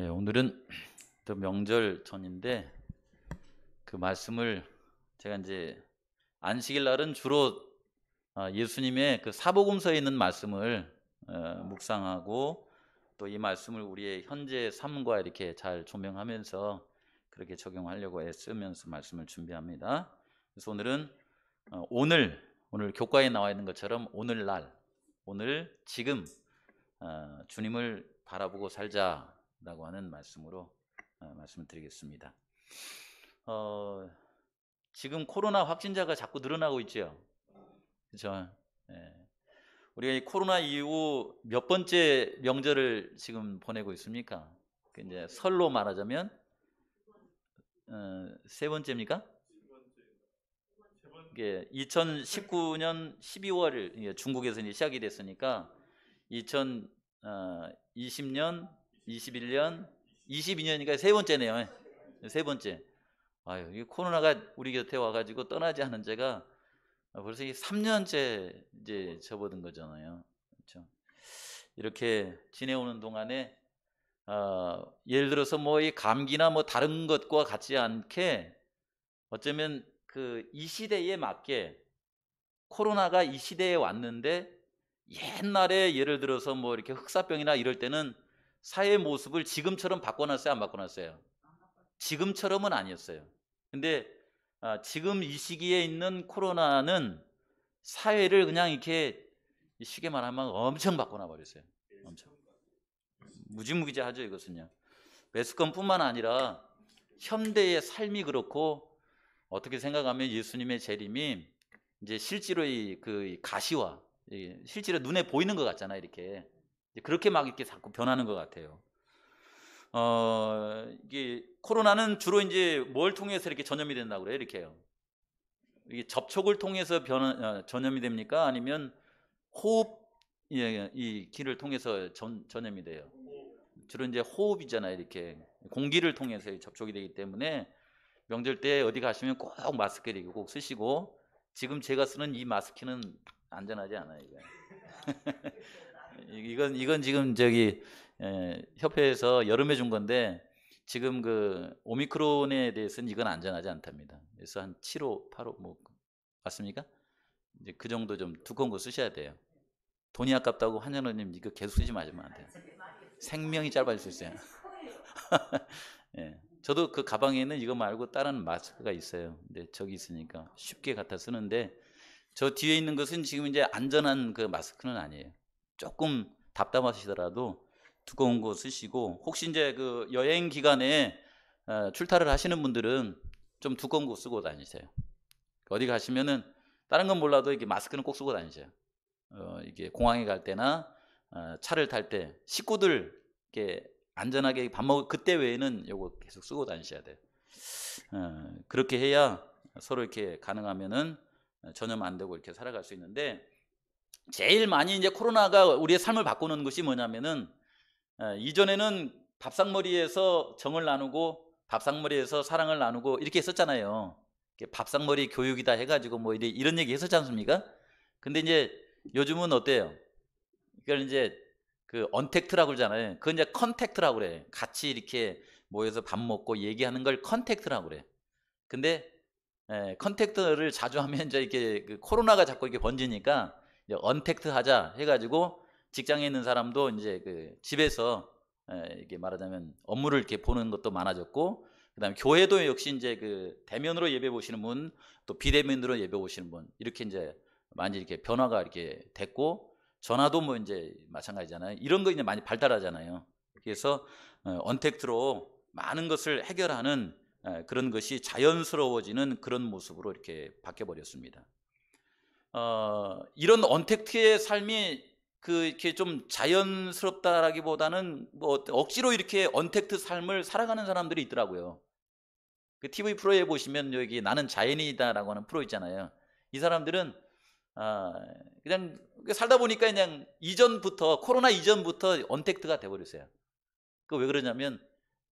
예, 오늘은 또 명절 전인데 그 말씀을 제가 이제 안식일 날은 주로 예수님의 그 사복음서에 있는 말씀을 묵상하고 또 이 말씀을 우리의 현재 삶과 이렇게 잘 조명하면서 그렇게 적용하려고 애쓰면서 말씀을 준비합니다. 그래서 오늘은 오늘 교과에 나와 있는 것처럼 오늘날, 오늘 지금 주님을 바라보고 살자라고 하는 말씀으로 말씀을 드리겠습니다. 지금 코로나 확진자가 자꾸 늘어나고 있죠. 그렇죠? 예. 우리가 이 코로나 이후 몇 번째 명절을 지금 보내고 있습니까? 그 이제 설로 말하자면 세 번째입니까? 이게 2019년 12월 중국에서 이제 시작이 됐으니까 2020년, 21년, 22년이니까 세 번째네요. 세 번째. 아유, 이 코로나가 우리 곁에 와가지고 떠나지 않은 지가 벌써 3년째 이제 접어든 거잖아요. 그렇죠? 이렇게 지내오는 동안에 예를 들어서 뭐 이 감기나 뭐 다른 것과 같지 않게 어쩌면 그 이 시대에 맞게 코로나가 이 시대에 왔는데 옛날에 예를 들어서 뭐 이렇게 흑사병이나 이럴 때는 사회 모습을 지금처럼 바꿔놨어요, 안 바꿔놨어요? 지금처럼은 아니었어요. 근데 지금 이 시기에 있는 코로나는 사회를 그냥 이렇게 쉽게 말하면 엄청 바꿔놔 버렸어요. 엄청 무지무기자하죠, 이것은요. 매스컴뿐만 아니라 현대의 삶이 그렇고, 어떻게 생각하면 예수님의 재림이 이제 실제로 그 가시화, 실제로 눈에 보이는 것 같잖아요, 이렇게. 그렇게 막 이렇게 자꾸 변하는 것 같아요. 이게 코로나는 주로 이제 뭘 통해서 이렇게 전염이 된다고 그래요, 이렇게요. 이게 접촉을 통해서 전염이 됩니까? 아니면 호흡, 이 길을 통해서 전염이 돼요? 주로 이제 호흡이잖아요, 이렇게. 공기를 통해서 접촉이 되기 때문에 명절 때 어디 가시면 꼭 마스크를 꼭 쓰시고, 지금 제가 쓰는 이 마스크는 안전하지 않아요, 이거. 이건 지금 저기 협회에서 여름에 준 건데 지금 그 오미크론에 대해서는 이건 안전하지 않답니다. 그래서 한 7호, 8호 뭐 맞습니까? 이제 그 정도 좀 두꺼운 거 쓰셔야 돼요. 돈이 아깝다고 한현우님 이거 계속 쓰지 마시면 안 돼요. 생명이 짧아질 수 있어요. 예. 저도 그 가방에는 이거 말고 다른 마스크가 있어요. 근데 저기 있으니까 쉽게 갖다 쓰는데, 저 뒤에 있는 것은 지금 이제 안전한 그 마스크는 아니에요. 조금 답답하시더라도 두꺼운 거 쓰시고, 혹시 이제 그 여행 기간에 출타를 하시는 분들은 좀 두꺼운 거 쓰고 다니세요. 어디 가시면은 다른 건 몰라도 이게 마스크는 꼭 쓰고 다니세요. 이게 공항에 갈 때나 차를 탈 때 식구들 이렇게 안전하게 밥 먹을 그때 외에는 요거 계속 쓰고 다니셔야 돼요. 그렇게 해야 서로 이렇게 가능하면은 전염 안 되고 이렇게 살아갈 수 있는데, 제일 많이 이제 코로나가 우리의 삶을 바꾸는 것이 뭐냐면은 이전에는 밥상머리에서 정을 나누고 밥상머리에서 사랑을 나누고 이렇게 했었잖아요. 밥상머리 교육이다 해가지고 뭐 이런 얘기 했었지 않습니까? 근데 이제 요즘은 어때요? 이걸 이제 그 언택트라고 그러잖아요. 그건 이제 컨택트라고 그래. 같이 이렇게 모여서 밥 먹고 얘기하는 걸 컨택트라고 그래. 근데 컨택트를 자주 하면 이제 이렇게 그 코로나가 자꾸 이렇게 번지니까 이제 언택트 하자 해가지고 직장에 있는 사람도 이제 그 집에서 이게 말하자면 업무를 이렇게 보는 것도 많아졌고, 그다음에 교회도 역시 이제 그 대면으로 예배 보시는 분, 또 비대면으로 예배 보시는 분, 이렇게 이제 많이 이렇게 변화가 이렇게 됐고, 전화도 뭐 이제 마찬가지잖아요. 이런 거 이제 많이 발달하잖아요. 그래서 언택트로 많은 것을 해결하는 그런 것이 자연스러워지는 그런 모습으로 이렇게 바뀌어 버렸습니다. 이런 언택트의 삶이 이렇게 좀 자연스럽다라기보다는 뭐 억지로 이렇게 언택트 삶을 살아가는 사람들이 있더라고요. 그 TV 프로에 보시면 여기 나는 자연이다라고 하는 프로 있잖아요. 이 사람들은 그냥 살다 보니까 그냥 코로나 이전부터 언택트가 돼버렸어요. 그 왜 그러냐면,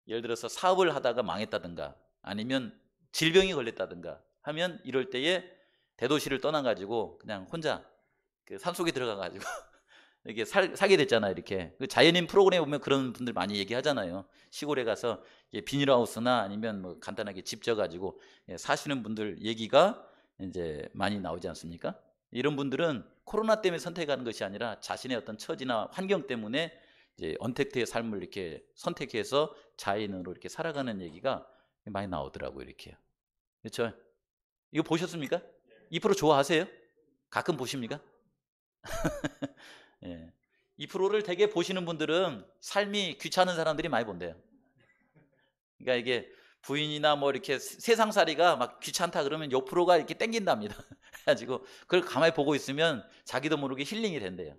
예를 들어서 사업을 하다가 망했다든가 아니면 질병이 걸렸다든가 하면 이럴 때에 대도시를 떠나가지고 그냥 혼자 그 산속에 들어가가지고 이게 살게 됐잖아요. 이렇게 그 자연인 프로그램에 보면 그런 분들 많이 얘기하잖아요. 시골에 가서 비닐하우스나 아니면 뭐 간단하게 집 져가지고 사시는 분들 얘기가 이제 많이 나오지 않습니까? 이런 분들은 코로나 때문에 선택하는 것이 아니라 자신의 어떤 처지나 환경 때문에 이제 언택트의 삶을 이렇게 선택해서 자연으로 이렇게 살아가는 얘기가 많이 나오더라고요. 이렇게요. 그렇죠? 이거 보셨습니까? 이 프로 좋아하세요? 가끔 보십니까? 예. 이 프로를 되게 보시는 분들은 삶이 귀찮은 사람들이 많이 본대요. 그러니까 이게 부인이나 뭐 이렇게 세상살이가 막 귀찮다 그러면 요 프로가 이렇게 땡긴답니다. 그래가지고 그걸 가만히 보고 있으면 자기도 모르게 힐링이 된대요.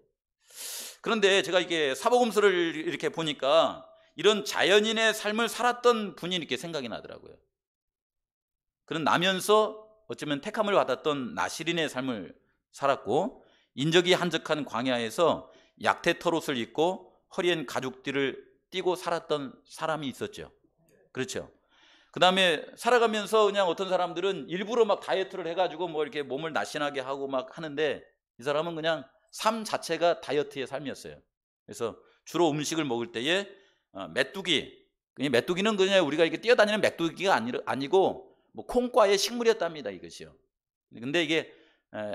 그런데 제가 이게 사복음서를 이렇게 보니까 이런 자연인의 삶을 살았던 분이 이렇게 생각이 나더라고요. 그런 나면서 어쩌면 택함을 받았던 나시린의 삶을 살았고, 인적이 한적한 광야에서 약태 털옷을 입고 허리엔 가죽띠를 띠고 살았던 사람이 있었죠. 그렇죠. 그 다음에 살아가면서 그냥 어떤 사람들은 일부러 막 다이어트를 해가지고 뭐 이렇게 몸을 날씬하게 하고 막 하는데, 이 사람은 그냥 삶 자체가 다이어트의 삶이었어요. 그래서 주로 음식을 먹을 때에 메뚜기는 그냥 우리가 이렇게 뛰어다니는 메뚜기가 아니고 뭐 콩과의 식물이었답니다, 이것이요. 근데 이게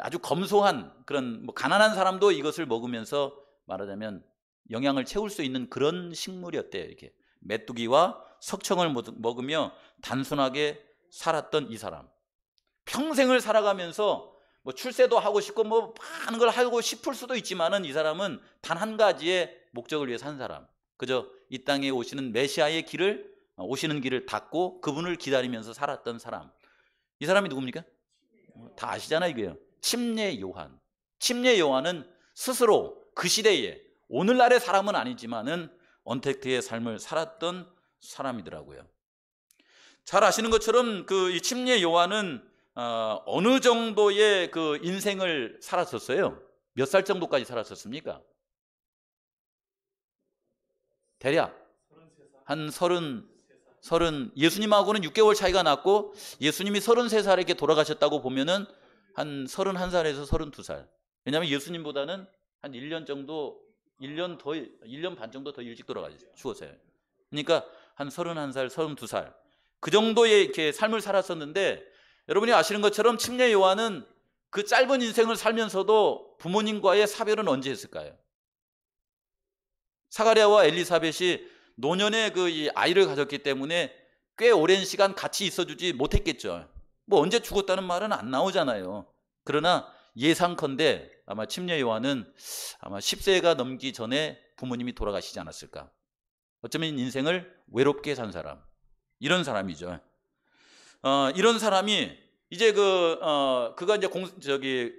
아주 검소한 그런 뭐 가난한 사람도 이것을 먹으면서 말하자면 영양을 채울 수 있는 그런 식물이었대요. 이렇게 메뚜기와 석청을 먹으며 단순하게 살았던 이 사람, 평생을 살아가면서 뭐 출세도 하고 싶고 뭐 많은 걸 하고 싶을 수도 있지만은 이 사람은 단 한 가지의 목적을 위해 산 사람, 그저 이 땅에 오시는 메시아의 오시는 길을 닫고 그분을 기다리면서 살았던 사람. 이 사람이 누굽니까? 다 아시잖아요, 이게요. 침례 요한. 침례 요한은 스스로 그 시대에, 오늘날의 사람은 아니지만은 언택트의 삶을 살았던 사람이더라고요. 잘 아시는 것처럼 이 침례 요한은 어느 정도의 그 인생을 살았었어요? 몇 살 정도까지 살았었습니까? 대략 한 30, 예수님하고는 6개월 차이가 났고, 예수님이 33살에 이렇게 돌아가셨다고 보면은 한 31살에서 32살. 왜냐하면 예수님보다는 한 1년 반 정도 더 일찍 죽었어요. 그러니까 한 31살, 32살. 그 정도의 이렇게 삶을 살았었는데, 여러분이 아시는 것처럼 침례 요한은 그 짧은 인생을 살면서도 부모님과의 사별은 언제 했을까요? 사가랴와 엘리사벳이 노년에 이 아이를 가졌기 때문에 꽤 오랜 시간 같이 있어주지 못했겠죠. 뭐 언제 죽었다는 말은 안 나오잖아요. 그러나 예상컨대 아마 침례 요한은 아마 10세가 넘기 전에 부모님이 돌아가시지 않았을까. 어쩌면 인생을 외롭게 산 사람, 이런 사람이죠. 이런 사람이 이제 그가 이제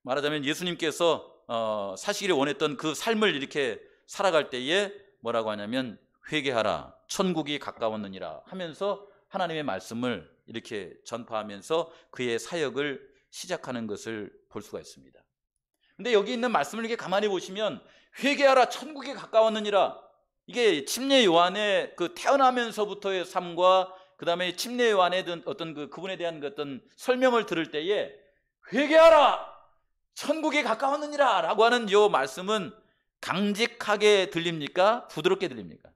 말하자면 예수님께서 사시기를 원했던 그 삶을 이렇게 살아갈 때에 뭐라고 하냐면 회개하라, 천국이 가까웠느니라 하면서 하나님의 말씀을 이렇게 전파하면서 그의 사역을 시작하는 것을 볼 수가 있습니다. 근데 여기 있는 말씀을 이렇게 가만히 보시면 회개하라, 천국이 가까웠느니라, 이게 침례 요한의 그 태어나면서부터의 삶과 그 다음에 침례 요한의 어떤 그분에 대한 어떤 설명을 들을 때에 회개하라, 천국이 가까웠느니라 라고 하는 이 말씀은 강직하게 들립니까? 부드럽게 들립니까?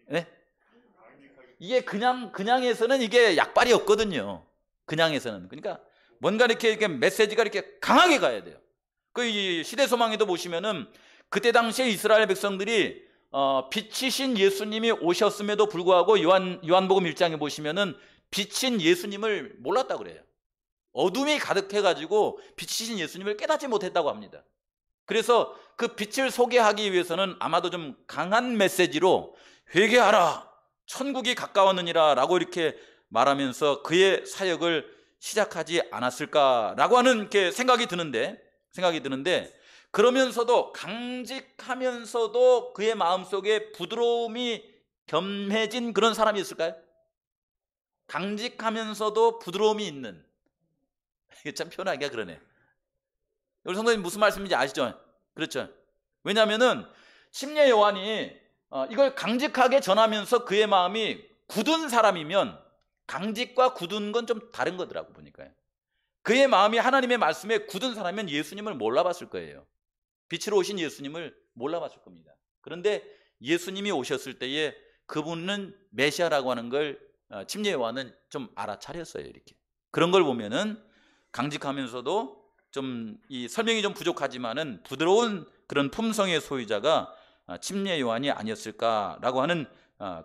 네? 이게 그냥에서는 이게 약발이 없거든요. 그냥에서는. 그러니까 뭔가 이렇게 메시지가 이렇게 강하게 가야 돼요. 이 시대소망에도 보시면은 그때 당시에 이스라엘 백성들이 빛이신 예수님이 오셨음에도 불구하고 요한복음 1장에 보시면은 빛인 예수님을 몰랐다고 그래요. 어둠이 가득해가지고 빛이신 예수님을 깨닫지 못했다고 합니다. 그래서 그 빛을 소개하기 위해서는 아마도 좀 강한 메시지로 회개하라, 천국이 가까웠느니라 라고 이렇게 말하면서 그의 사역을 시작하지 않았을까라고 하는 이렇게 생각이 드는데, 그러면서도 강직하면서도 그의 마음속에 부드러움이 겸해진 그런 사람이 있을까요? 강직하면서도 부드러움이 있는. 이게 참 표현하기가 그러네. 우리 성도님 무슨 말씀인지 아시죠? 그렇죠. 왜냐하면은 침례 요한이 이걸 강직하게 전하면서 그의 마음이 굳은 사람이면, 강직과 굳은 건 좀 다른 거더라고 보니까요. 그의 마음이 하나님의 말씀에 굳은 사람이면 예수님을 몰라봤을 거예요. 빛으로 오신 예수님을 몰라봤을 겁니다. 그런데 예수님이 오셨을 때에 그분은 메시아라고 하는 걸 침례 요한은 좀 알아차렸어요. 이렇게 그런 걸 보면은 강직하면서도 좀 이 설명이 좀 부족하지만은 부드러운 그런 품성의 소유자가 침례 요한이 아니었을까라고 하는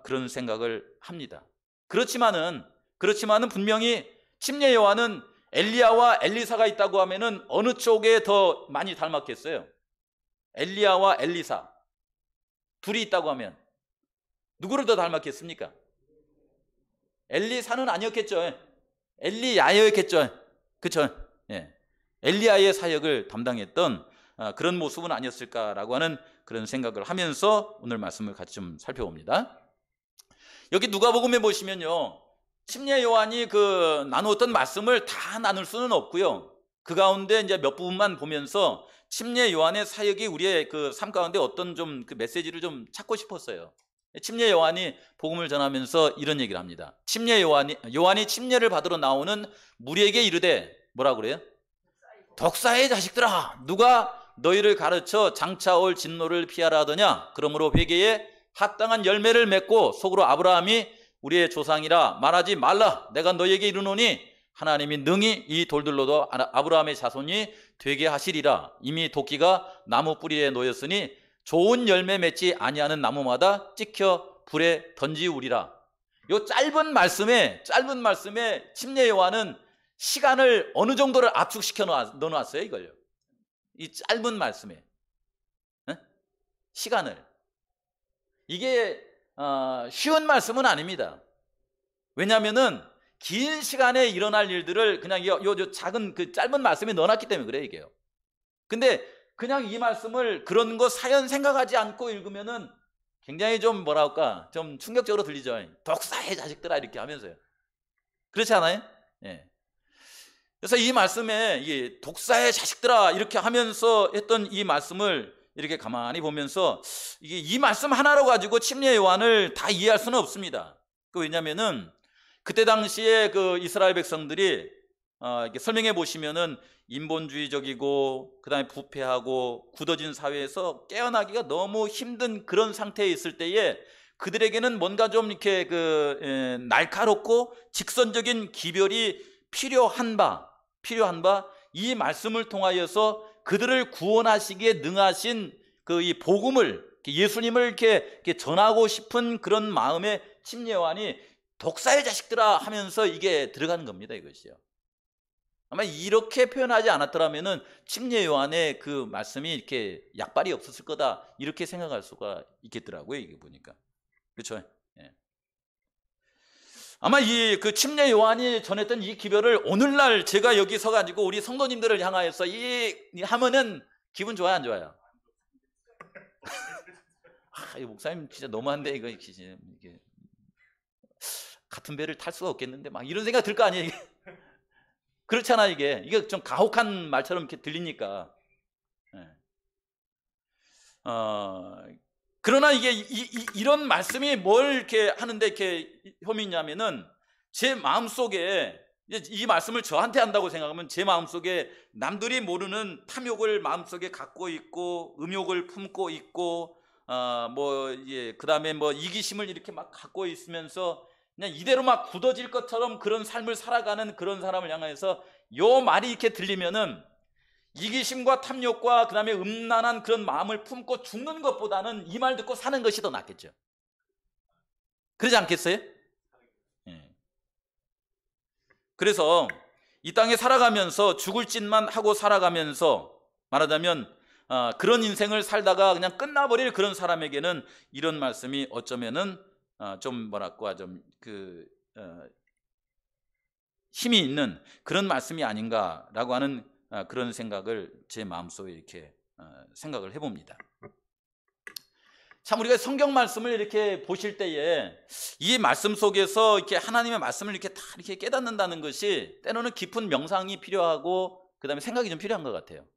그런 생각을 합니다. 그렇지만은 분명히 침례 요한은 엘리야와 엘리사가 있다고 하면은 어느 쪽에 더 많이 닮았겠어요? 엘리야와 엘리사 둘이 있다고 하면 누구를 더 닮았겠습니까? 엘리사는 아니었겠죠. 엘리야였겠죠. 그렇죠? 예. 엘리야의 사역을 담당했던 그런 모습은 아니었을까라고 하는 그런 생각을 하면서 오늘 말씀을 같이 좀 살펴봅니다. 여기 누가복음에 보시면요, 침례 요한이 나누었던 말씀을 다 나눌 수는 없고요. 그 가운데 이제 몇 부분만 보면서 침례 요한의 사역이 우리의 그 삶 가운데 어떤 좀 그 메시지를 좀 찾고 싶었어요. 침례 요한이 복음을 전하면서 이런 얘기를 합니다. 침례 요한이 침례를 받으러 나오는 무리에게 이르되 뭐라 그래요? 독사의 자식들아, 누가 너희를 가르쳐 장차 올 진노를 피하라 하더냐? 그러므로 회개에 합당한 열매를 맺고 속으로 아브라함이 우리의 조상이라 말하지 말라. 내가 너희에게 이르노니 하나님이 능히 이 돌들로도 아브라함의 자손이 되게 하시리라. 이미 도끼가 나무 뿌리에 놓였으니 좋은 열매 맺지 아니하는 나무마다 찍혀 불에 던지우리라. 이 짧은 말씀에 침례 요한은 시간을 어느 정도를 압축시켜 넣어놨어요, 이걸요. 이 짧은 말씀에 시간을. 이게 쉬운 말씀은 아닙니다. 왜냐하면은 긴 시간에 일어날 일들을 그냥 요 작은 그 짧은 말씀에 넣어놨기 때문에 그래요, 이게요. 근데 그냥 이 말씀을 그런 거 사연 생각하지 않고 읽으면은 굉장히 좀 뭐랄까 좀 충격적으로 들리죠. 독사의 자식들아 이렇게 하면서요. 그렇지 않아요? 예. 그래서 이 말씀에 이게 독사의 자식들아 이렇게 하면서 했던 이 말씀을 이렇게 가만히 보면서 이 말씀 하나로 가지고 침례 요한을 다 이해할 수는 없습니다. 왜냐면은 그때 당시에 그 이스라엘 백성들이 이렇게 설명해 보시면은 인본주의적이고 그다음에 부패하고 굳어진 사회에서 깨어나기가 너무 힘든 그런 상태에 있을 때에 그들에게는 뭔가 좀 이렇게 날카롭고 직선적인 기별이 필요한 바 이 말씀을 통하여서 그들을 구원하시기에 능하신 이 복음을 예수님을 이렇게 전하고 싶은 그런 마음에 침례 요한이 독사의 자식들아 하면서 이게 들어가는 겁니다, 이것이요. 아마 이렇게 표현하지 않았더라면은 침례 요한의 그 말씀이 이렇게 약발이 없었을 거다 이렇게 생각할 수가 있겠더라고요, 이게 보니까. 그렇죠? 예. 아마 그 침례 요한이 전했던 이 기별을 오늘날 제가 여기 서가지고 우리 성도님들을 향하여서 하면은 기분 좋아요, 안 좋아요? 이 목사님 진짜 너무한데 이거 이게 같은 배를 탈 수가 없겠는데 막 이런 생각 들 거 아니에요, 이게? 그렇잖아, 이게 좀 가혹한 말처럼 이렇게 들리니까. 예. 그러나 이게 이런 말씀이 뭘 이렇게 하는데 이렇게 혐의 있냐면은 제 마음속에 이 말씀을 저한테 한다고 생각하면 제 마음속에 남들이 모르는 탐욕을 마음속에 갖고 있고 음욕을 품고 있고 그다음에 이기심을 이렇게 막 갖고 있으면서 그냥 이대로 막 굳어질 것처럼 그런 삶을 살아가는 그런 사람을 향해서 요 말이 이렇게 들리면은 이기심과 탐욕과 그 다음에 음란한 그런 마음을 품고 죽는 것보다는 이 말 듣고 사는 것이 더 낫겠죠. 그러지 않겠어요? 예. 그래서 이 땅에 살아가면서 죽을 짓만 하고 살아가면서 말하자면 그런 인생을 살다가 그냥 끝나버릴 그런 사람에게는 이런 말씀이 어쩌면은 좀 힘이 있는 그런 말씀이 아닌가라고 하는 그런 생각을 제 마음속에 이렇게 생각을 해봅니다. 참 우리가 성경 말씀을 이렇게 보실 때에 이 말씀 속에서 이렇게 하나님의 말씀을 이렇게 다 이렇게 깨닫는다는 것이 때로는 깊은 명상이 필요하고 그다음에 생각이 좀 필요한 것 같아요.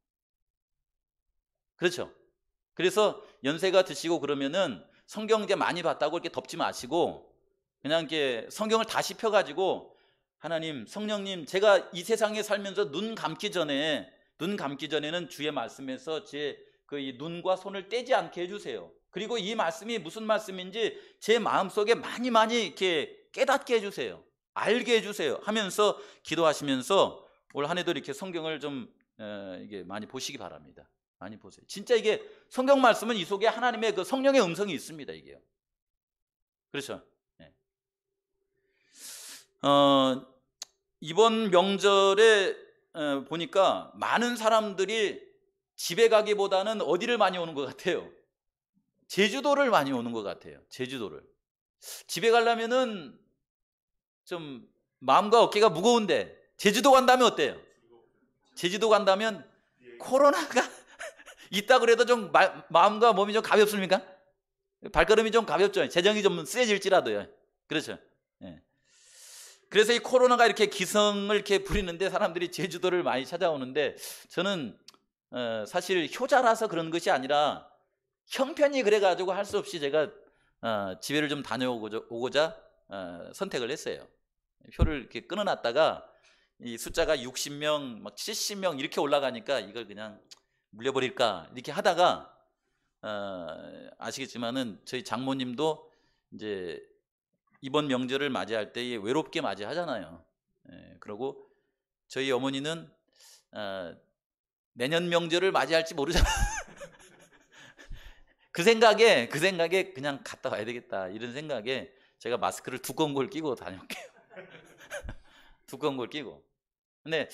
그렇죠? 그래서 연세가 드시고 그러면은 성경 이제 많이 봤다고 이렇게 덮지 마시고 그냥 이렇게 성경을 다시 펴가지고 하나님, 성령님, 제가 이 세상에 살면서 눈 감기 전에는 주의 말씀에서 제 그 이 눈과 손을 떼지 않게 해주세요. 그리고 이 말씀이 무슨 말씀인지 제 마음속에 많이 이렇게 깨닫게 해주세요. 알게 해주세요. 하면서 기도하시면서 올 한 해도 이렇게 성경을 좀 이게 많이 보시기 바랍니다. 많이 보세요. 진짜 이게 성경 말씀은 이 속에 하나님의 그 성령의 음성이 있습니다. 이게요. 그렇죠? 네. 이번 명절에 보니까 많은 사람들이 집에 가기보다는 어디를 많이 오는 것 같아요? 제주도를 많이 오는 것 같아요. 제주도를. 집에 가려면은 좀 마음과 어깨가 무거운데 제주도 간다면 어때요? 제주도 간다면 코로나가 있다 그래도 좀 마음과 몸이 좀 가볍습니까? 발걸음이 좀 가볍죠. 재정이 좀 세질지라도요. 그렇죠. 예. 그래서 이 코로나가 이렇게 기성을 이렇게 부리는데 사람들이 제주도를 많이 찾아오는데 저는 사실 효자라서 그런 것이 아니라 형편이 그래가지고 할 수 없이 제가 집회를 좀 다녀오고자 선택을 했어요. 표를 이렇게 끊어놨다가 이 숫자가 60명, 막 70명 이렇게 올라가니까 이걸 그냥 물려버릴까 이렇게 하다가 아시겠지만은 저희 장모님도 이제 이번 명절을 맞이할 때 외롭게 맞이하잖아요. 그리고 저희 어머니는 내년 명절을 맞이할지 모르잖아요. 그 생각에 그냥 갔다 와야 되겠다 이런 생각에 제가 마스크를 두꺼운 걸 끼고 다녀올게요. 두꺼운 걸 끼고. 근데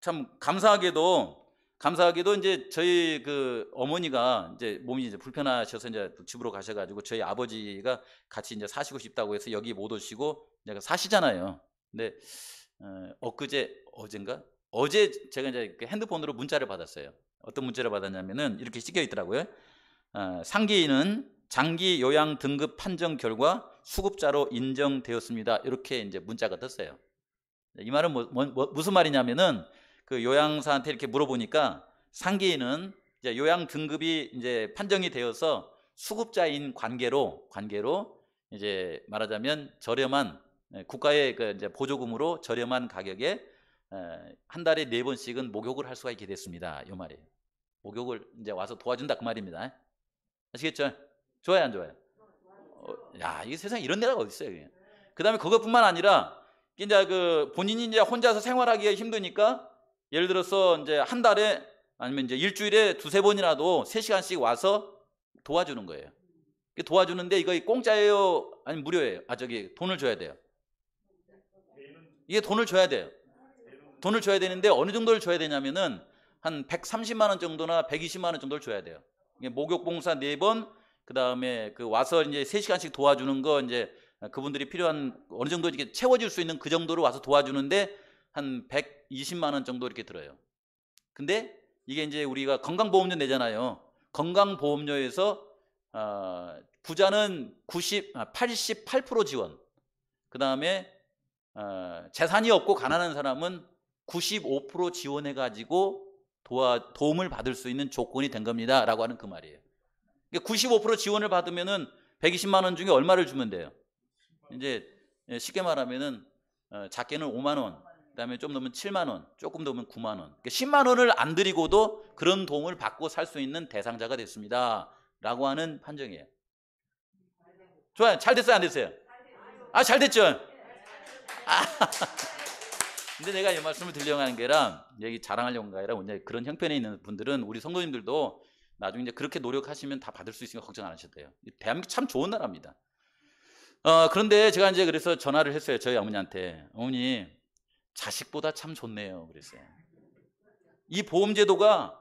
참 감사하게도 이제 저희 그 어머니가 이제 몸이 이제 불편하셔서 이제 집으로 가셔가지고 저희 아버지가 같이 이제 사시고 싶다고 해서 여기 못 오시고 내가 사시잖아요. 근데 어제 제가 이제 핸드폰으로 문자를 받았어요. 어떤 문자를 받았냐면은 이렇게 찍혀 있더라고요. 상기인은 장기 요양 등급 판정 결과 수급자로 인정되었습니다. 이렇게 이제 문자가 떴어요. 이 말은 무슨 말이냐면은 그 요양사한테 이렇게 물어보니까 상기인은 이제 요양 등급이 이제 판정이 되어서 수급자인 관계로 이제 말하자면 저렴한 국가의 그 이제 보조금으로 저렴한 가격에 한 달에 4번씩은 목욕을 할 수가 있게 됐습니다. 이 말이에요. 목욕을 이제 와서 도와준다 그 말입니다. 아시겠죠? 좋아요, 안 좋아요? 야, 이 세상에 이런 데가 어디 있어요? 그 다음에 그것뿐만 아니라 이제 그 본인이 이제 혼자서 생활하기가 힘드니까 예를 들어서 이제 한 달에 아니면 이제 일주일에 2-3번이라도 3시간씩 와서 도와주는 거예요. 도와주는데 이거 공짜예요? 아니면 무료예요? 돈을 줘야 돼요. 이게 돈을 줘야 돼요. 돈을 줘야 되는데 어느 정도를 줘야 되냐면은 한 130만 원 정도나 120만 원 정도를 줘야 돼요. 목욕 봉사 4번, 그 다음에 그 와서 이제 3시간씩 도와주는 거 이제 그분들이 필요한 어느 정도 이렇게 채워질 수 있는 그 정도로 와서 도와주는데 한 120만 원 정도 이렇게 들어요. 근데 이게 이제 우리가 건강보험료 내잖아요. 건강보험료에서 부자는 88% 지원, 그 다음에 재산이 없고 가난한 사람은 95% 지원해가지고 도움을 받을 수 있는 조건이 된 겁니다 라고 하는 그 말이에요. 95% 지원을 받으면은 120만 원 중에 얼마를 주면 돼요? 이제 쉽게 말하면은 작게는 5만 원, 그다음에 좀 넣으면 7만 원, 조금 넣으면 9만 원. 10만 원을 안 드리고도 그런 도움을 받고 살 수 있는 대상자가 됐습니다 라고 하는 판정이에요. 좋아요. 잘 됐어요, 안 됐어요? 잘 됐죠? 근데 내가 이 말씀을 드리려고 하는 게 아니라 여기 자랑하려고 하는 게 아니라 이제 그런 형편에 있는 분들은 우리 성도님들도 나중에 이제 그렇게 노력하시면 다 받을 수 있으니까 걱정 안 하셔도 돼요. 대한민국 참 좋은 나라입니다. 그런데 제가 이제 그래서 전화를 했어요. 저희 어머니한테. 어머니, 자식보다 참 좋네요. 그랬어요. 이 보험제도가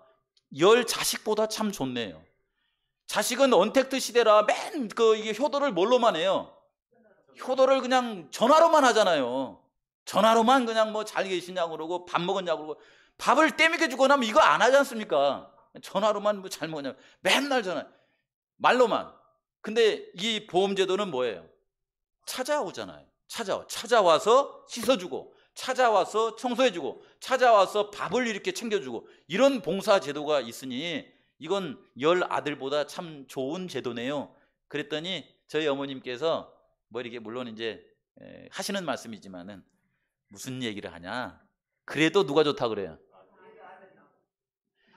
자식보다 참 좋네요. 자식은 언택트 시대라 맨 이게 효도를 뭘로만 해요? 효도를 그냥 전화로만 하잖아요. 전화로만 그냥 뭐 잘 계시냐고 그러고 밥 먹었냐고 그러고 밥을 떼먹여 주거나 하면 이거 안 하지 않습니까? 전화로만 뭐 잘 먹었냐고 맨날 전화 말로만. 근데 이 보험제도는 뭐예요? 찾아오잖아요. 찾아와서 씻어주고 찾아와서 청소해주고 찾아와서 밥을 이렇게 챙겨주고 이런 봉사제도가 있으니 이건 10 아들보다 참 좋은 제도네요. 그랬더니 저희 어머님께서 뭐 이렇게 물론 이제 하시는 말씀이지만은 무슨 얘기를 하냐? 그래도 누가 좋다 그래요?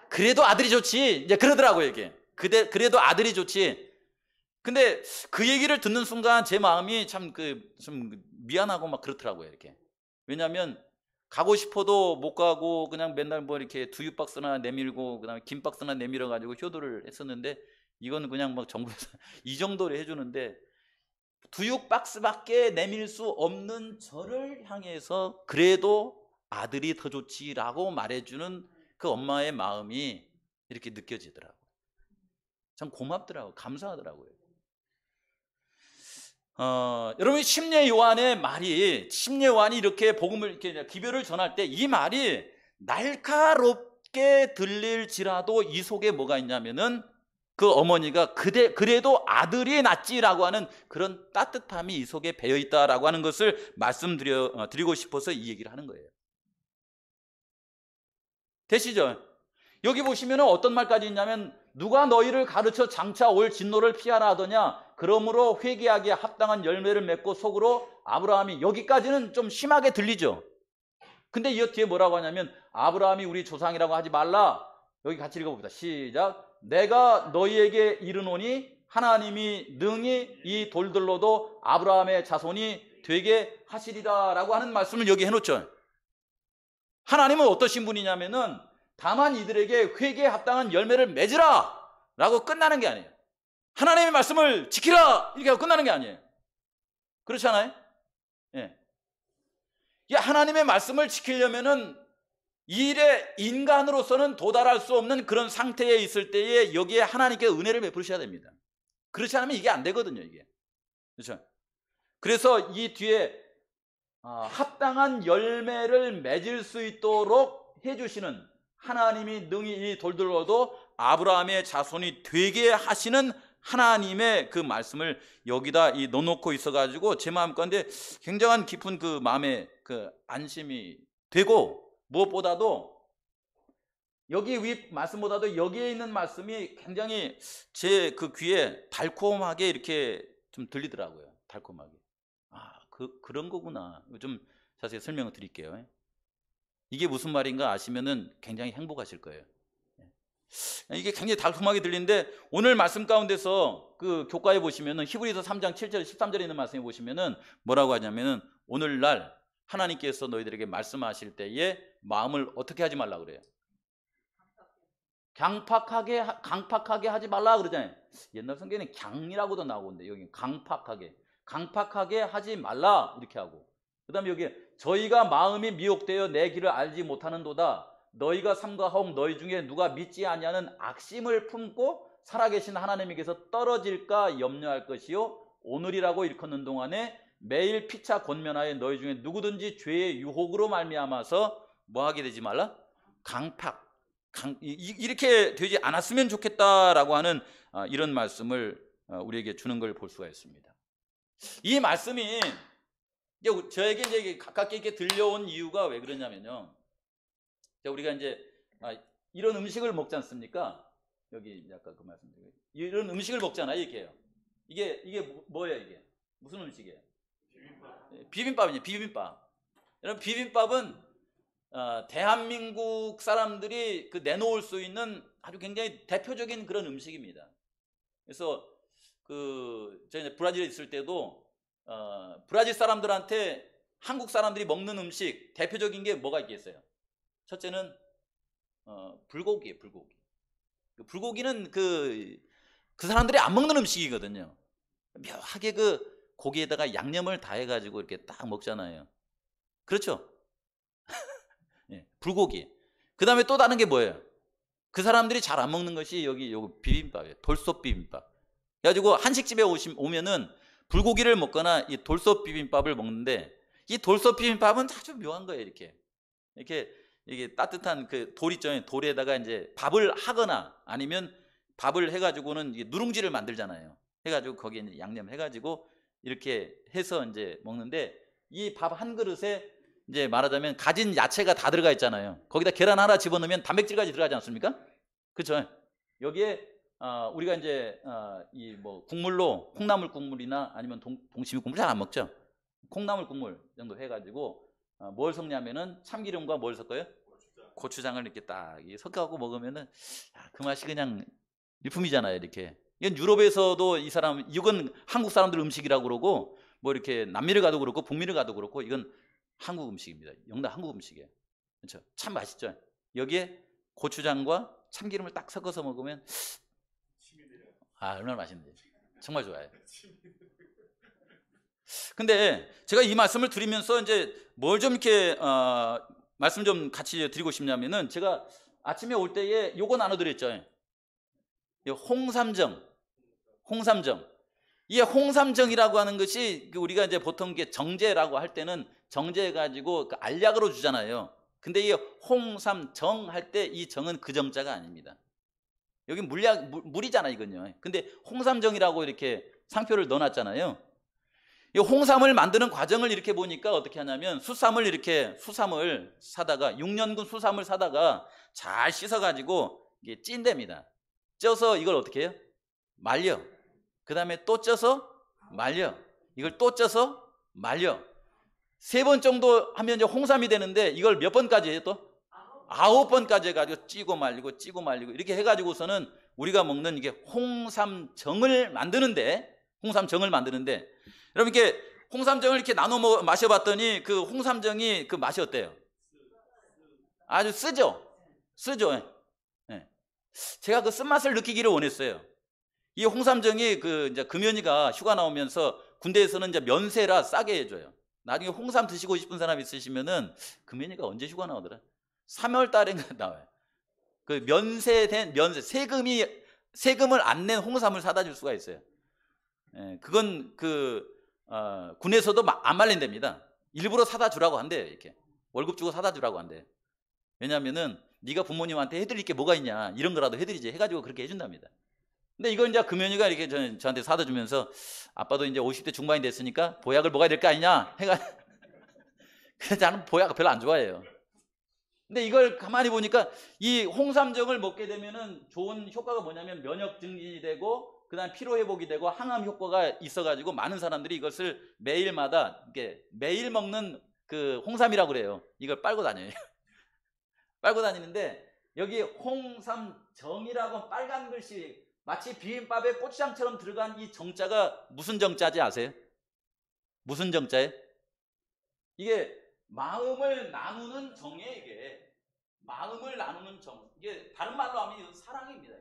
그래도 아들이 좋지. 이제 그러더라고요, 이게. 그래도 아들이 좋지. 근데 그 얘기를 듣는 순간 제 마음이 참 좀 미안하고 막 그렇더라고요, 이렇게. 왜냐하면 가고 싶어도 못 가고 그냥 맨날 뭐 이렇게 두유 박스나 내밀고 그다음에 김 박스나 내밀어 가지고 효도를 했었는데, 이건 그냥 막 정부에서 이 정도로 해주는데 두유 박스밖에 내밀 수 없는 저를 향해서 그래도 아들이 더 좋지라고 말해주는 그 엄마의 마음이 이렇게 느껴지더라고요. 참 고맙더라고요. 감사하더라고요. 여러분, 심예 요한의 말이, 심예 요한이 이렇게 복음을 이렇게 기별을 전할 때 이 말이 날카롭게 들릴지라도 이 속에 뭐가 있냐면은 그 어머니가 그래도 아들이 낫지라고 하는 그런 따뜻함이 이 속에 배어 있다라고 하는 것을 말씀드리고 싶어서 이 얘기를 하는 거예요. 되시죠? 여기 보시면 어떤 말까지 있냐면, 누가 너희를 가르쳐 장차 올 진노를 피하라 하더냐? 그러므로 회개하기에 합당한 열매를 맺고 속으로 아브라함이, 여기까지는 좀 심하게 들리죠. 근데 이 뒤에 뭐라고 하냐면, 아브라함이 우리 조상이라고 하지 말라. 여기 같이 읽어봅시다. 시작. 내가 너희에게 이르노니 하나님이 능히 이 돌들로도 아브라함의 자손이 되게 하시리라 라고 하는 말씀을 여기 해놓죠. 하나님은 어떠신 분이냐면은 다만 이들에게 회개에 합당한 열매를 맺으라 라고 끝나는 게 아니에요. 하나님의 말씀을 지키라 이렇게 하고 끝나는 게 아니에요. 그렇지 않아요? 예. 하나님의 말씀을 지키려면은 이 일에 인간으로서는 도달할 수 없는 그런 상태에 있을 때에 여기에 하나님께 은혜를 베푸셔야 됩니다. 그렇지 않으면 이게 안 되거든요, 이게. 그렇죠? 그래서 이 뒤에 합당한 열매를 맺을 수 있도록 해주시는, 하나님이 능히 이 돌들로도 아브라함의 자손이 되게 하시는 하나님의 그 말씀을 여기다 넣어놓고 있어가지고 제 마음 가운데 굉장한 깊은 그 마음의 그 안심이 되고, 무엇보다도 여기 위 말씀보다도 여기에 있는 말씀이 굉장히 제 그 귀에 달콤하게 이렇게 좀 들리더라고요. 달콤하게. 그런 거구나. 좀 자세히 설명을 드릴게요. 이게 무슨 말인가 아시면은 굉장히 행복하실 거예요. 이게 굉장히 달콤하게 들리는데, 오늘 말씀 가운데서 그 교과에 보시면은 히브리서 3장 7절 13절에 있는 말씀에 보시면은 뭐라고 하냐면은, 오늘날 하나님께서 너희들에게 말씀하실 때에 마음을 어떻게 하지 말라 그래요? 강팍하게 하지 말라 그러잖아요. 옛날 성경에는 강이라고도 나오는데 여기 강팍하게 하지 말라 이렇게 하고, 그 다음에 여기 저희가 마음이 미혹되어 내 길을 알지 못하는도다. 너희가 삼가하옵 너희 중에 누가 믿지 아니하는 악심을 품고 살아계신 하나님에게서 떨어질까 염려할 것이요, 오늘이라고 일컫는 동안에 매일 피차 권면하여 너희 중에 누구든지 죄의 유혹으로 말미암아서 뭐하게 되지 말라? 이렇게 되지 않았으면 좋겠다라고 하는 이런 말씀을 우리에게 주는 걸 볼 수가 있습니다. 이 말씀이 저에게 이제 가깝게 이렇게 들려온 이유가 왜 그러냐면요, 우리가 이제 이런 음식을 먹지 않습니까? 여기 아까 그 말씀드린 이런 음식을 먹잖아요. 이게 뭐예요? 이게 무슨 음식이에요? 비빔밥이죠. 비빔밥. 여러분, 비빔밥은 대한민국 사람들이 내놓을 수 있는 아주 굉장히 대표적인 그런 음식입니다. 그래서 제가 브라질에 있을 때도 브라질 사람들한테 한국 사람들이 먹는 음식 대표적인 게 뭐가 있겠어요? 첫째는 불고기예요. 불고기. 불고기는 그 사람들이 안 먹는 음식이거든요. 묘하게 고기에다가 양념을 다 해가지고 이렇게 딱 먹잖아요. 그렇죠? 예, 불고기. 그 다음에 또 다른 게 뭐예요? 그 사람들이 잘 안 먹는 것이 여기 비빔밥이에요. 돌솥 비빔밥. 그래가지고 한식집에 오면은 불고기를 먹거나 이 돌솥 비빔밥을 먹는데, 이 돌솥 비빔밥은 아주 묘한 거예요. 이게 따뜻한 돌 있잖아요. 돌에다가 이제 밥을 하거나 아니면 밥을 해가지고는 누룽지를 만들잖아요. 해가지고 거기에 이제 양념 해가지고 이렇게 해서 이제 먹는데, 이 밥 한 그릇에 이제 말하자면 가진 야채가 다 들어가 있잖아요. 거기다 계란 하나 집어넣으면 단백질까지 들어가지 않습니까? 그렇죠? 여기에 우리가 이제 이 뭐 국물로 콩나물 국물이나 아니면 동치미 국물 잘 안 먹죠. 콩나물 국물 정도 해가지고 뭘 섞냐면은 참기름과 뭘 섞어요? 고추장을 이렇게 딱 섞어갖고 먹으면은 그 맛이 그냥 일품이잖아요. 이렇게. 이건 유럽에서도 이건 한국 사람들 음식이라고 그러고 뭐 이렇게 남미를 가도 그렇고 북미를 가도 그렇고 이건 한국 음식입니다. 영락 한국 음식이에요. 그렇죠? 참 맛있죠. 여기에 고추장과 참기름을 딱 섞어서 먹으면 얼마나 맛있는지 정말 좋아요. 근데 제가 이 말씀을 드리면서 이제 뭘 좀 이렇게 말씀 좀 같이 드리고 싶냐면은 제가 아침에 올 때에 요거 나눠드렸죠. 홍삼정. 이 홍삼정이라고 하는 것이 우리가 이제 보통 정제라고 할 때는 정제해가지고 알약으로 주잖아요. 근데 이 홍삼정 할 때 이 정은 그 정자가 아닙니다. 여기 물이잖아 이건요. 근데 홍삼정이라고 이렇게 상표를 넣어놨잖아요. 이 홍삼을 만드는 과정을 이렇게 보니까 어떻게 하냐면 수삼을 사다가 6년근 수삼을 사다가 잘 씻어가지고 이게 찐답니다. 쪄서 이걸 어떻게 해요? 말려. 그 다음에 또 쪄서 말려. 이걸 또 쪄서 말려. 3번 정도 하면 이제 홍삼이 되는데 이걸 몇 번까지 해요 또? 9번까지 해가지고 찌고 말리고 이렇게 해가지고서는 우리가 먹는 이게 홍삼정을 만드는데 여러분 이렇게 홍삼정을 이렇게 나눠 마셔봤더니 그 홍삼정이 그 맛이 어때요? 아주 쓰죠? 네. 제가 그 쓴맛을 느끼기를 원했어요. 이 홍삼정이 이제 금연이가 휴가 나오면서 군대에서는 이제 면세라 싸게 해줘요. 나중에 홍삼 드시고 싶은 사람 있으시면은 금연이가 언제 휴가 나오더라? 3월 달인가 나와요. 그 세금을 안 낸 홍삼을 사다 줄 수가 있어요. 예, 그건 군에서도 안 말린답니다. 일부러 사다 주라고 한대요. 이렇게 월급 주고 사다 주라고 한대요. 왜냐하면은 네가 부모님한테 해드릴 게 뭐가 있냐 이런 거라도 해드리지 해가지고 그렇게 해준답니다. 근데 이걸 이제 금연이가 이렇게 저한테 사다 주면서 아빠도 이제 50대 중반이 됐으니까 보약을 먹어야 될 거 아니냐 그래서 나는 보약 별로 안 좋아해요. 근데 이걸 가만히 보니까 이 홍삼정을 먹게 되면은 좋은 효과가 뭐냐면 면역 증진이 되고 그다음 피로 회복이 되고 항암 효과가 있어가지고 많은 사람들이 이것을 매일마다 이렇게 매일 먹는 그 홍삼이라고 그래요. 이걸 빨고 다녀요. 빨고 다니는데 여기 홍삼정이라고 빨간 글씨 마치 비빔밥에 고추장처럼 들어간 이 정자가 무슨 정자인지 아세요? 무슨 정자예요? 이게 마음을 나누는 정이에요. 이게 마음을 나누는 정. 이게 다른 말로 하면 이건 사랑입니다.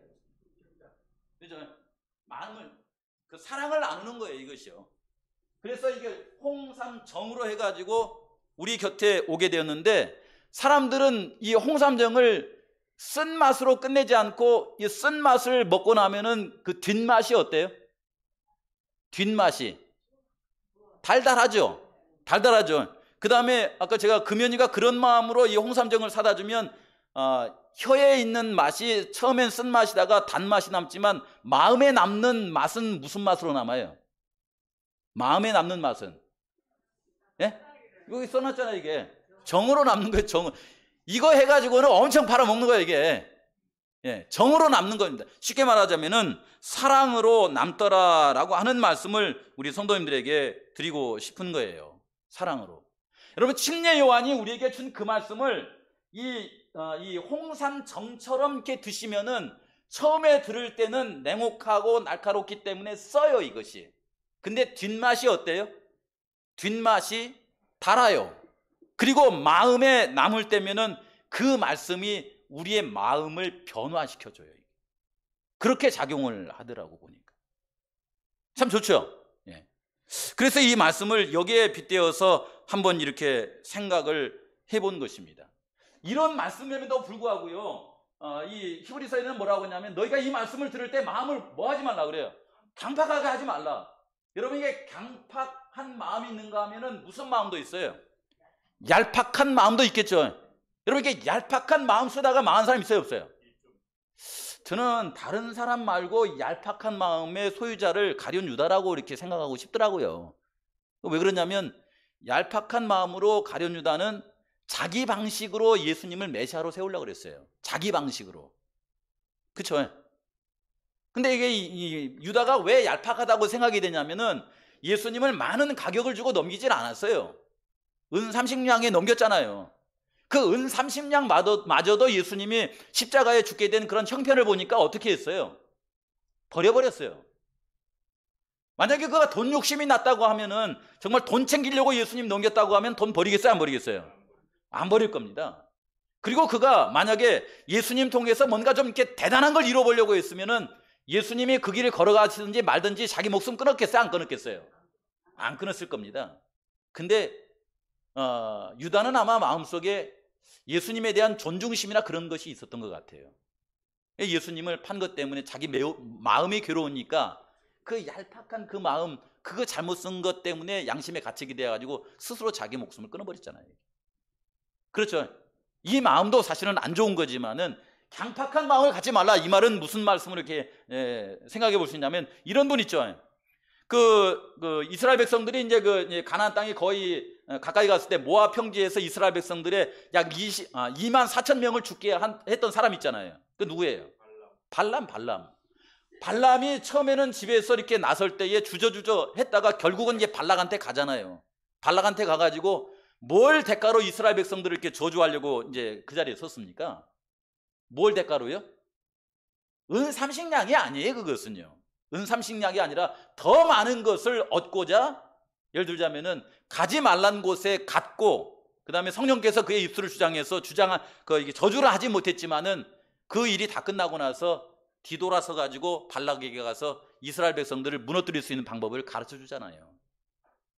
그죠? 마음을 사랑을 나누는 거예요. 이것이요. 그래서 이게 홍삼정으로 해가지고 우리 곁에 오게 되었는데 사람들은 이 홍삼정을 쓴맛으로 끝내지 않고 이 쓴맛을 먹고 나면은 그 뒷맛이 어때요? 뒷맛이 달달하죠. 그 다음에 아까 제가 금연이가 그런 마음으로 이 홍삼정을 사다 주면 혀에 있는 맛이 처음엔 쓴맛이다가 단맛이 남지만 마음에 남는 맛은 무슨 맛으로 남아요? 마음에 남는 맛은 예? 여기 써놨잖아요. 이게 정으로 남는 거예요. 정. 이거 해가지고는 엄청 팔아먹는 거예요. 이게 정으로 남는 겁니다. 쉽게 말하자면은 사랑으로 남더라라고 하는 말씀을 우리 성도님들에게 드리고 싶은 거예요. 사랑으로. 여러분 침례 요한이 우리에게 준 그 말씀을 이 홍삼정처럼 이렇게 드시면은 처음에 들을 때는 냉혹하고 날카롭기 때문에 써요 이것이. 근데 뒷맛이 어때요? 뒷맛이 달아요. 그리고 마음에 남을 때면은 그 말씀이 우리의 마음을 변화시켜줘요. 그렇게 작용을 하더라고 보니까 참 좋죠. 예. 그래서 이 말씀을 여기에 빗대어서 한번 이렇게 생각을 해본 것입니다. 이런 말씀임에도 불구하고요, 이 히브리서에는 뭐라고 하냐면 너희가 이 말씀을 들을 때 마음을 뭐 하지 말라 그래요? 강팍하게 하지 말라. 여러분 이게 강팍한 마음이 있는가 하면은 무슨 마음도 있어요? 얄팍한 마음도 있겠죠. 여러분 이게 얄팍한 마음 쓰다가 망한 사람 있어요 없어요? 저는 다른 사람 말고 얄팍한 마음의 소유자를 가룟 유다라고 이렇게 생각하고 싶더라고요. 왜 그러냐면 얄팍한 마음으로 가룟 유다는 자기 방식으로 예수님을 메시아로 세우려고 그랬어요. 자기 방식으로. 그쵸? 근데 이게 이 유다가 왜 얄팍하다고 생각이 되냐면은 예수님을 많은 가격을 주고 넘기질 않았어요. 은 30냥에 넘겼잖아요. 그 은 30냥마저도 예수님이 십자가에 죽게 된 그런 형편을 보니까 어떻게 했어요? 버려버렸어요. 만약에 그가 돈 욕심이 났다고 하면은, 정말 돈 챙기려고 예수님 넘겼다고 하면 돈 버리겠어요, 안 버리겠어요? 안 버릴 겁니다. 그리고 그가 만약에 예수님 통해서 뭔가 좀 이렇게 대단한 걸 이뤄보려고 했으면은 예수님이 그 길을 걸어가시든지 말든지 자기 목숨 끊었겠어요, 안 끊었겠어요? 안 끊었을 겁니다. 근데 유다는 아마 마음속에 예수님에 대한 존중심이나 그런 것이 있었던 것 같아요. 예수님을 판 것 때문에 자기 마음이 괴로우니까 그 얄팍한 그 마음, 그거 잘못 쓴 것 때문에 양심에 갇히게 돼가지고 스스로 자기 목숨을 끊어버렸잖아요. 그렇죠. 이 마음도 사실은 안 좋은 거지만은 강팍한 마음을 갖지 말라, 이 말은 무슨 말씀을 이렇게 생각해 볼 수 있냐면, 이런 분 있죠. 그 이스라엘 백성들이 이제 그 가나안 땅이 거의 가까이 갔을 때 모압 평지에서 이스라엘 백성들의 약 2만 4천 명을 죽게 했던 사람 있잖아요. 그 누구예요? 발람이 처음에는 집에서 이렇게 나설 때에 주저주저 했다가 결국은 이제 발락한테 가잖아요. 발락한테 가가지고 뭘 대가로 이스라엘 백성들을 이렇게 저주하려고 이제 그 자리에 섰습니까? 뭘 대가로요? 은 30냥이 아니에요, 그것은요. 은 30냥이 아니라 더 많은 것을 얻고자, 예를 들자면은 가지 말란 곳에 갔고, 그 다음에 성령께서 그의 입술을 저주를 하지 못했지만은 그 일이 다 끝나고 나서 뒤돌아서 가지고 발락에게 가서 이스라엘 백성들을 무너뜨릴 수 있는 방법을 가르쳐 주잖아요.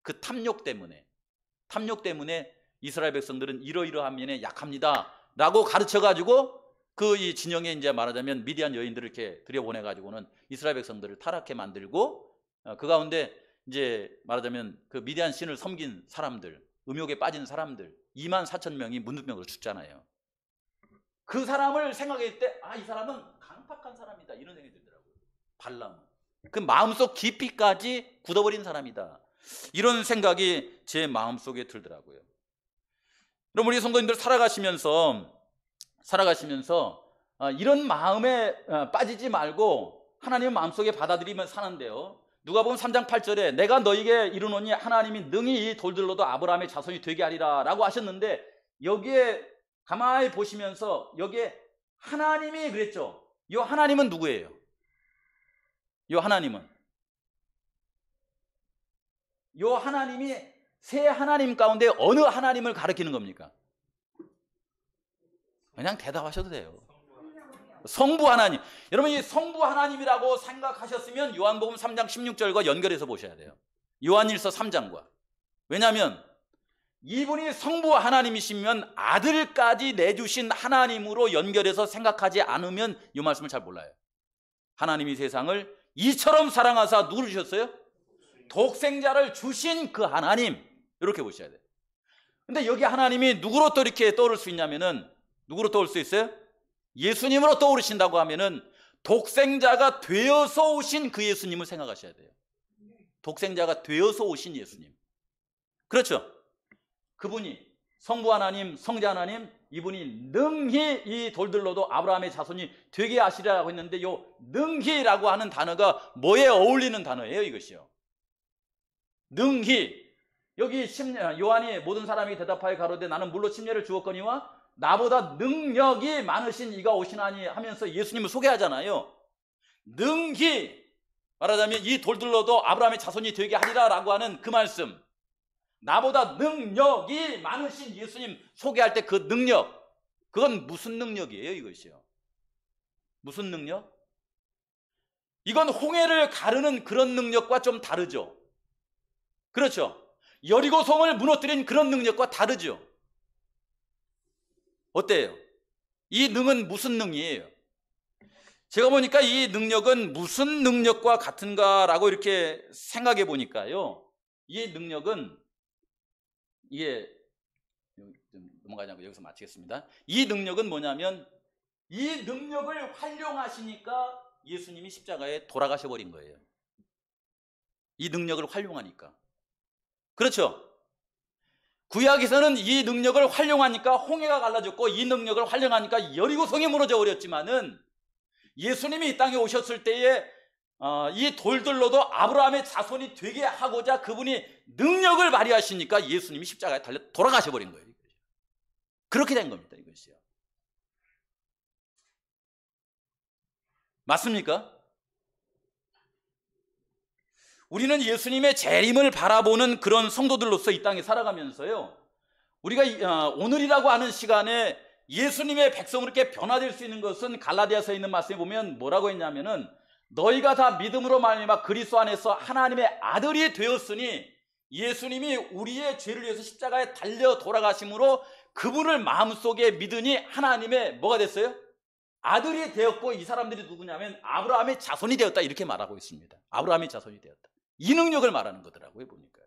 그 탐욕 때문에 이스라엘 백성들은 이러이러한 면에 약합니다 라고 가르쳐 가지고 그 이 진영에 이제 말하자면 미디안 여인들을 이렇게 들여보내 가지고는 이스라엘 백성들을 타락해 만들고, 그 가운데 이제 말하자면 그 미디안 신을 섬긴 사람들, 음욕에 빠진 사람들 2만 4천 명이 문둥병으로 죽잖아요. 그 사람을 생각할 때 이 사람은 강팍한 사람이다, 이런 생각이 들더라고요. 발람은 그 마음속 깊이까지 굳어버린 사람이다, 이런 생각이 제 마음속에 들더라고요. 그럼 우리 성도님들 살아가시면서 이런 마음에 빠지지 말고 하나님의 마음속에 받아들이면 사는데요. 누가복음 3장 8절에 내가 너에게 이르노니 하나님이 능히 이 돌들로도 아브라함의 자손이 되게 하리라 라고 하셨는데, 여기에 가만히 보시면서 여기에 하나님이 그랬죠. 이 하나님은 누구예요? 이 하나님이 세 하나님 가운데 어느 하나님을 가리키는 겁니까? 그냥 대답하셔도 돼요. 성부 하나님. 여러분, 이 성부 하나님이라고 생각하셨으면 요한복음 3장 16절과 연결해서 보셔야 돼요. 요한일서 3장과. 왜냐하면 이분이 성부 하나님이시면 아들까지 내주신 하나님으로 연결해서 생각하지 않으면 이 말씀을 잘 몰라요. 하나님이 세상을 이처럼 사랑하사 누구를 주셨어요? 독생자를 주신 그 하나님, 이렇게 보셔야 돼요. 근데 여기 하나님이 누구로 또 이렇게 떠오를 수 있냐면은, 누구로 떠올 수 있어요? 예수님으로 떠오르신다고 하면은 독생자가 되어서 오신 그 예수님을 생각하셔야 돼요. 독생자가 되어서 오신 예수님. 그렇죠. 그분이 성부 하나님, 성자 하나님, 이분이 능히 이 돌들로도 아브라함의 자손이 되게 하시리라고 했는데, 요 능히라고 하는 단어가 뭐에 어울리는 단어예요, 이것이요? 능히. 여기 요한이 모든 사람이 대답하여 가로되 나는 물로 침례를 주었거니와 나보다 능력이 많으신 이가 오시나니 하면서 예수님을 소개하잖아요. 능히 말하자면 이 돌들로도 아브라함의 자손이 되게 하리라 라고 하는 그 말씀, 나보다 능력이 많으신 예수님 소개할 때 그 능력, 그건 무슨 능력이에요, 이것이요? 무슨 능력? 이건 홍해를 가르는 그런 능력과 좀 다르죠. 그렇죠. 여리고 성을 무너뜨린 그런 능력과 다르죠. 어때요? 이 능은 무슨 능이에요? 제가 보니까 이 능력은 무슨 능력과 같은가라고 이렇게 생각해 보니까요, 이 능력은, 이게 넘어가지 않고 여기서 마치겠습니다. 이 능력은 뭐냐면, 이 능력을 활용하시니까 예수님이 십자가에 돌아가셔 버린 거예요. 이 능력을 활용하니까. 그렇죠. 구약에서는 이 능력을 활용하니까 홍해가 갈라졌고, 이 능력을 활용하니까 여리고성이 무너져 버렸지만은, 예수님이 이 땅에 오셨을 때에 이 돌들로도 아브라함의 자손이 되게 하고자 그분이 능력을 발휘하시니까 예수님이 십자가에 달려 돌아가셔 버린 거예요. 그렇게 된 겁니다. 이것이요. 맞습니까? 우리는 예수님의 재림을 바라보는 그런 성도들로서 이 땅에 살아가면서요, 우리가 오늘이라고 하는 시간에 예수님의 백성으로 이렇게 변화될 수 있는 것은 갈라디아서에 있는 말씀에 보면 뭐라고 했냐면은, 너희가 다 믿음으로 말미암아 그리스도 안에서 하나님의 아들이 되었으니, 예수님이 우리의 죄를 위해서 십자가에 달려 돌아가심으로 그분을 마음속에 믿으니 하나님의 뭐가 됐어요? 아들이 되었고, 이 사람들이 누구냐면 아브라함의 자손이 되었다, 이렇게 말하고 있습니다. 아브라함의 자손이 되었다. 이 능력을 말하는 거더라고요, 보니까.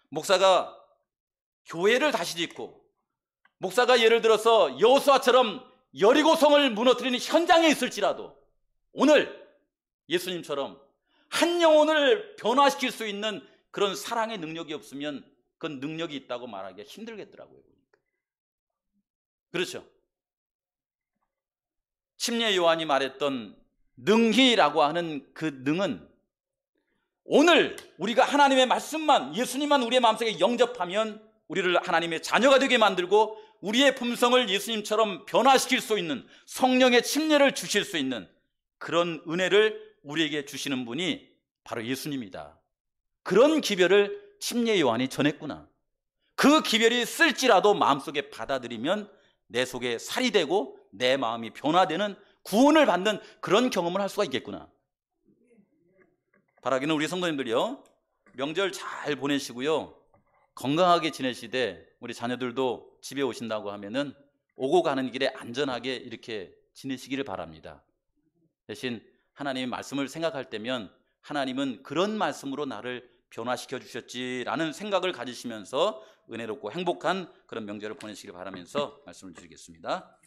목사가 교회를 다시 짓고, 목사가 예를 들어서 여호수아처럼 여리고성을 무너뜨리는 현장에 있을지라도 오늘 예수님처럼 한 영혼을 변화시킬 수 있는 그런 사랑의 능력이 없으면 그건 능력이 있다고 말하기가 힘들겠더라고요, 보니까. 그렇죠? 침례 요한이 말했던 능히라고 하는 그 능은 오늘 우리가 하나님의 말씀만, 예수님만 우리의 마음속에 영접하면 우리를 하나님의 자녀가 되게 만들고 우리의 품성을 예수님처럼 변화시킬 수 있는, 성령의 침례를 주실 수 있는 그런 은혜를 우리에게 주시는 분이 바로 예수님이다. 그런 기별을 침례 요한이 전했구나. 그 기별이 쓸지라도 마음속에 받아들이면 내 속에 살이 되고 내 마음이 변화되는, 구원을 받는 그런 경험을 할 수가 있겠구나. 바라기는 우리 성도님들이요, 명절 잘 보내시고요, 건강하게 지내시되 우리 자녀들도 집에 오신다고 하면은 오고 가는 길에 안전하게 이렇게 지내시기를 바랍니다. 대신 하나님의 말씀을 생각할 때면 하나님은 그런 말씀으로 나를 변화시켜 주셨지라는 생각을 가지시면서 은혜롭고 행복한 그런 명절을 보내시길 바라면서 말씀을 드리겠습니다.